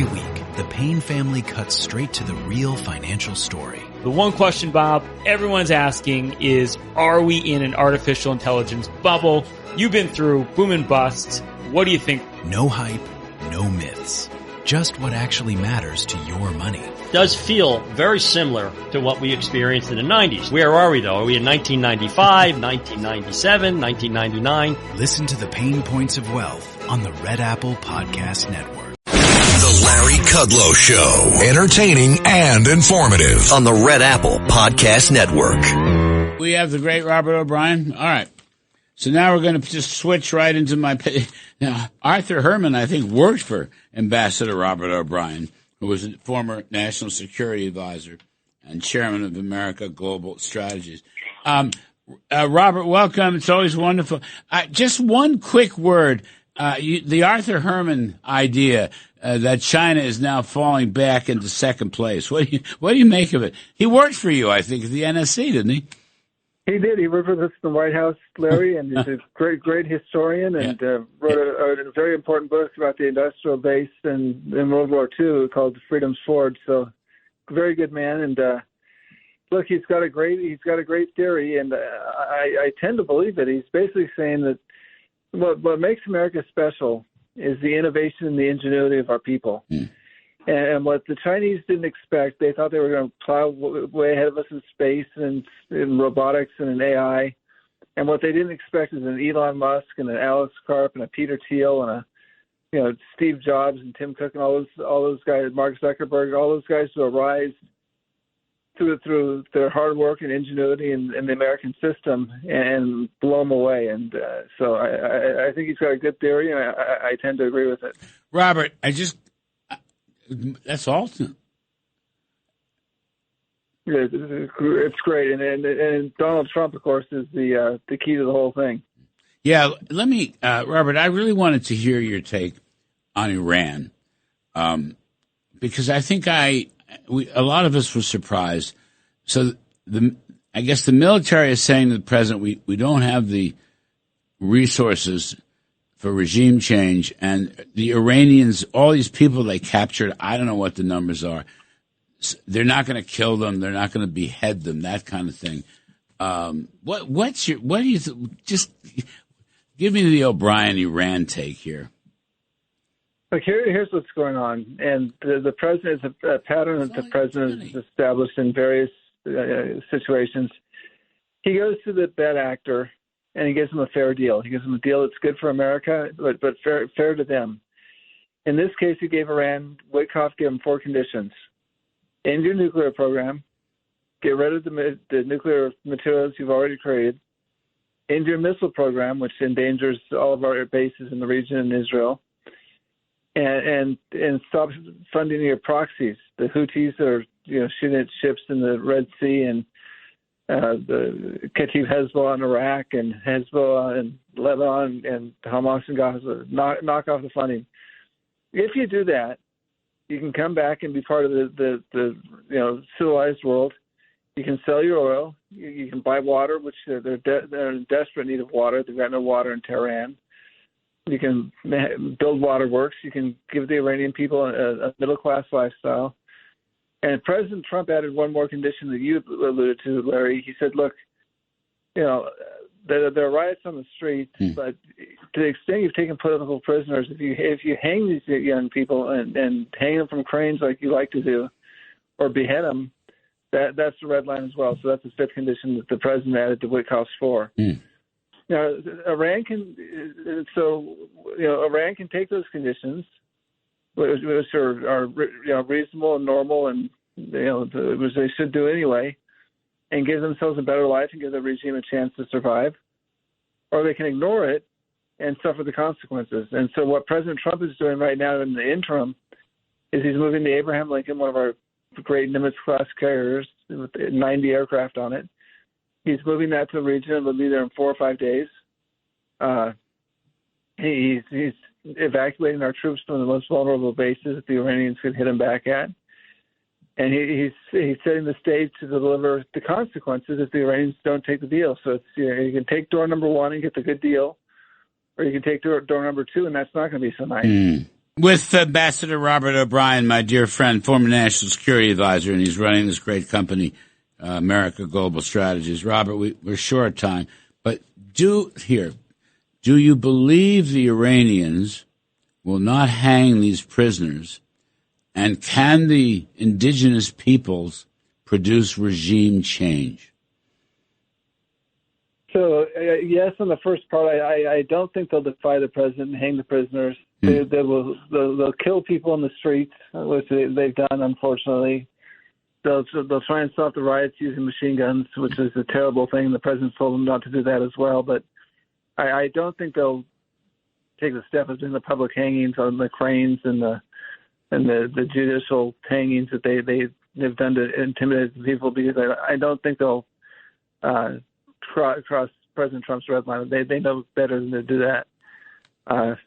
Every week, the Payne family cuts straight to the real financial story. The one question, Bob, everyone's asking is, are we in an artificial intelligence bubble? You've been through boom and bust. What do you think? No hype, no myths. Just what actually matters to your money. Does feel very similar to what we experienced in the 90s. Where are we, though? Are we in 1995, 1997, 1999? Listen to the Pain Points of Wealth on the Red Apple Podcast Network. The Larry Kudlow Show. Entertaining and informative on the Red Apple Podcast Network. We have the great Robert O'Brien. All right. So now we're going to just switch right into my... Now, Arthur Herman, I think, worked for Ambassador Robert O'Brien, who was a former National Security Advisor and Chairman of America Global Strategies. Robert, welcome. It's always wonderful. Just one quick word. The Arthur Herman idea that China is now falling back into second place. What do you make of it? He worked for you, I think, at the NSC, didn't he? He did. He worked with us in the White House, Larry, and he's a great historian, and wrote a very important book about the industrial base in World War II called Freedom's Forge. So, very good man. And look, he's got a great theory, and I tend to believe it. He's basically saying that what makes America special is the innovation and the ingenuity of our people. Mm. And what the Chinese didn't expect, they thought they were going to plow way ahead of us in space and in robotics and in AI. And what they didn't expect is an Elon Musk and an Alex Karp and a Peter Thiel and a Steve Jobs and Tim Cook and all those guys, Mark Zuckerberg, all those guys to arise through their hard work and ingenuity in the American system and blow them away. And so I think he's got a good theory, and I tend to agree with it. Robert, that's all. Yeah, it's great, and Donald Trump, of course, is the key to the whole thing. Yeah, let me, Robert. I really wanted to hear your take on Iran, because I think a lot of us were surprised. So I guess the military is saying to the president, we don't have the resources for regime change, and the Iranians, all these people they captured, I don't know what the numbers are. They're not going to kill them. They're not going to behead them. That kind of thing. What do you just give me the O'Brien Iran take here? Look, here's what's going on, and the president is a pattern that the president has established in various situations. He goes to the bad actor, and he gives them a fair deal. He gives them a deal that's good for America, but fair to them. In this case, he gave Iran, Witkoff gave them 4 conditions. End your nuclear program, get rid of the nuclear materials you've already created, end your missile program, which endangers all of our bases in the region in Israel, and stop funding your proxies, the Houthis that are shooting at ships in the Red Sea, and the Kataib Hezbollah in Iraq, and Hezbollah in Lebanon, and Hamas in Gaza. Knock off the funding. If you do that, you can come back and be part of the civilized world. You can sell your oil. You can buy water, which they're in desperate need of water. They've got no water in Tehran. You can build waterworks. You can give the Iranian people a middle-class lifestyle. And President Trump added one more condition that you alluded to, Larry. He said, look, there are riots on the streets, but to the extent you've taken political prisoners, if you hang these young people and hang them from cranes like you like to do, or behead them, that's the red line as well. So that's the 5th condition that the president added to Witkoff's 4. Now, Iran can take those conditions, which are reasonable and normal, and which they should do anyway, and give themselves a better life and give the regime a chance to survive, or they can ignore it and suffer the consequences. And so what President Trump is doing right now in the interim is he's moving the Abraham Lincoln, one of our great Nimitz-class carriers with 90 aircraft on it. He's moving that to the region and will be there in 4 or 5 days. He's evacuating our troops from the most vulnerable bases that the Iranians could hit them back at. And he's setting the stage to deliver the consequences if the Iranians don't take the deal. So it's, you can take door number 1 and get the good deal, or you can take door number 2, and that's not going to be so nice. With Ambassador Robert O'Brien, my dear friend, former national security advisor, and he's running this great company, America Global Strategies. Robert, we're short time, but do you believe the Iranians will not hang these prisoners, and can the indigenous peoples produce regime change? So, yes, on the first part, I don't think they'll defy the president and hang the prisoners. They'll kill people in the streets, which they've done, unfortunately. They'll try and stop the riots using machine guns, which is a terrible thing. The president told them not to do that as well. But I don't think they'll take the step of doing the public hangings on the cranes and the judicial hangings that they've done to intimidate people, because I don't think they'll cross President Trump's red line. They know better than to do that.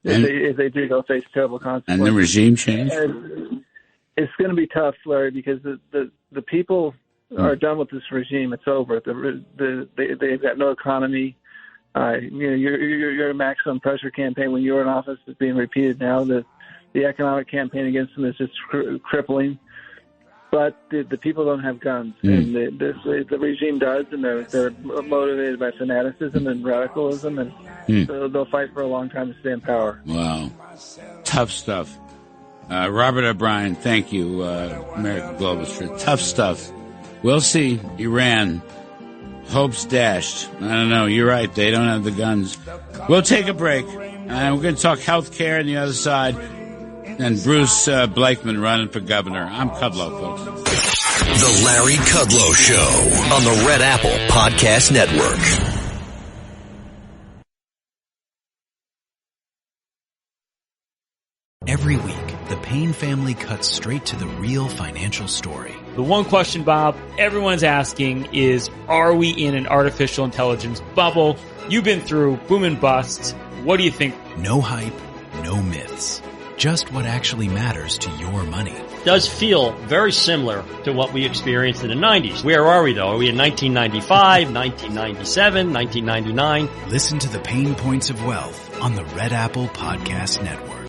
If they do, they'll face terrible consequences. And the regime change? It's going to be tough, Larry, because the people are done with this regime. It's over. They've got no economy. Your maximum pressure campaign when you were in office is being repeated now. The economic campaign against them is just crippling. But the people don't have guns, and the regime does, and they're motivated by fanaticism and radicalism, and so they'll fight for a long time to stay in power. Wow. Tough stuff. Robert O'Brien, thank you, American Global Street. Tough stuff. We'll see. Iran. Hopes dashed. I don't know. You're right. They don't have the guns. We'll take a break. We're going to talk health care on the other side. And Bruce Blakeman running for governor. I'm Kudlow, folks. The Larry Kudlow Show on the Red Apple Podcast Network. Every week, the Payne family cuts straight to the real financial story. The one question, Bob, everyone's asking is, are we in an artificial intelligence bubble? You've been through boom and bust. What do you think? No hype, no myths. Just what actually matters to your money. Does feel very similar to what we experienced in the 90s. Where are we, though? Are we in 1995, 1997, 1999? Listen to the Pain Points of Wealth on the Red Apple Podcast Network.